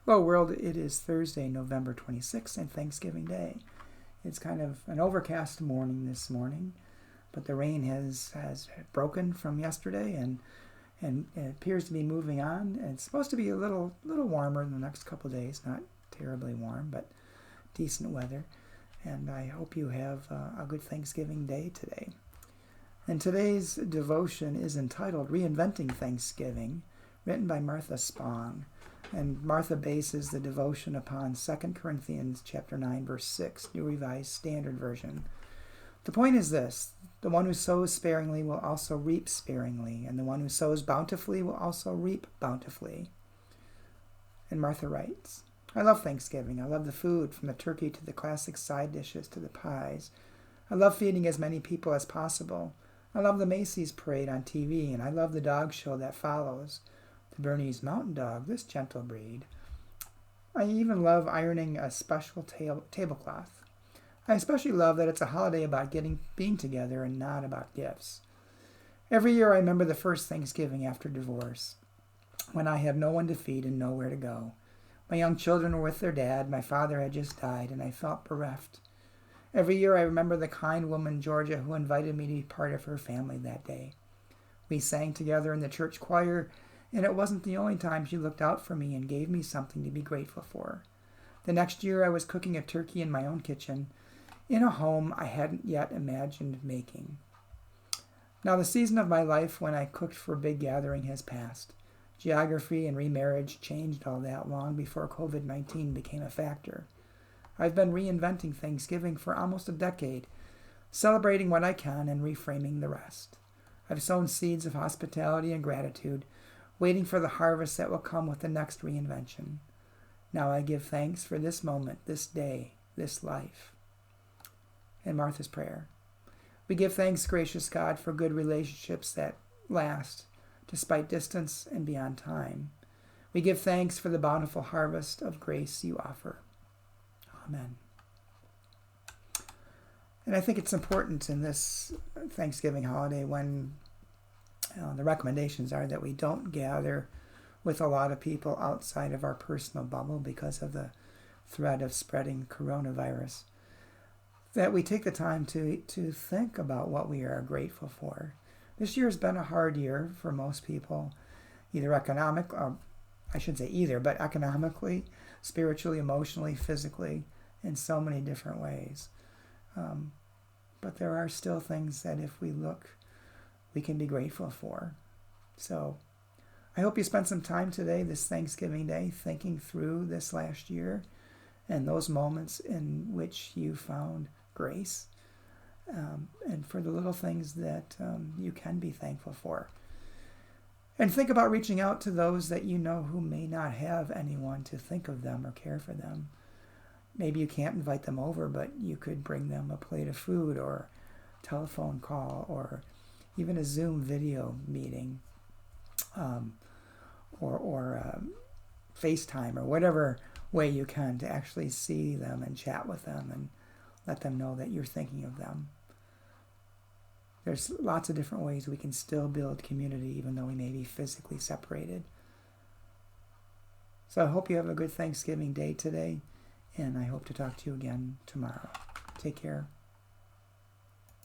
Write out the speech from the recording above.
Hello world, it is Thursday, November 26th and Thanksgiving Day. It's kind of an overcast morning this morning, but the rain has broken from yesterday and it appears to be moving on. It's supposed to be a little warmer in the next couple of days, not terribly warm, but decent weather. And I hope you have a good Thanksgiving Day today. And today's devotion is entitled Reinventing Thanksgiving, written by Martha Spong. And Martha bases the devotion upon 2 Corinthians chapter 9, verse 6, New Revised Standard Version. The point is this: the one who sows sparingly will also reap sparingly, and the one who sows bountifully will also reap bountifully. And Martha writes, I love Thanksgiving. I love the food, from the turkey to the classic side dishes to the pies. I love feeding as many people as possible. I love the Macy's parade on TV, and I love the dog show that follows. The Bernese Mountain Dog, this gentle breed. I even love ironing a special tablecloth. I especially love that it's a holiday about being together and not about gifts. Every year I remember the first Thanksgiving after divorce, when I have no one to feed and nowhere to go. My young children were with their dad, my father had just died, and I felt bereft. Every year I remember the kind woman Georgia who invited me to be part of her family that day. We sang together in the church choir, and it wasn't the only time she looked out for me and gave me something to be grateful for. The next year I was cooking a turkey in my own kitchen, in a home I hadn't yet imagined making. Now the season of my life when I cooked for a big gathering has passed. Geography and remarriage changed all that long before COVID-19 became a factor. I've been reinventing Thanksgiving for almost a decade, celebrating what I can and reframing the rest. I've sown seeds of hospitality and gratitude, waiting for the harvest that will come with the next reinvention. Now I give thanks for this moment, this day, this life. And Martha's prayer. We give thanks, gracious God, for good relationships that last, despite distance and beyond time. We give thanks for the bountiful harvest of grace you offer. Amen. And I think it's important in this Thanksgiving holiday when the recommendations are that we don't gather with a lot of people outside of our personal bubble because of the threat of spreading coronavirus, that we take the time to think about what we are grateful for. This year has been a hard year for most people, economically, spiritually, emotionally, physically, in so many different ways. But there are still things that if we look, we can be grateful for. So I hope you spent some time today, this Thanksgiving Day, thinking through this last year and those moments in which you found grace, and for the little things that you can be thankful for. And think about reaching out to those that you know who may not have anyone to think of them or care for them. Maybe you can't invite them over, but you could bring them a plate of food or a telephone call or even a Zoom video meeting, or FaceTime, or whatever way you can to actually see them and chat with them and let them know that you're thinking of them. There's lots of different ways we can still build community even though we may be physically separated. So I hope you have a good Thanksgiving Day today, and I hope to talk to you again tomorrow. Take care.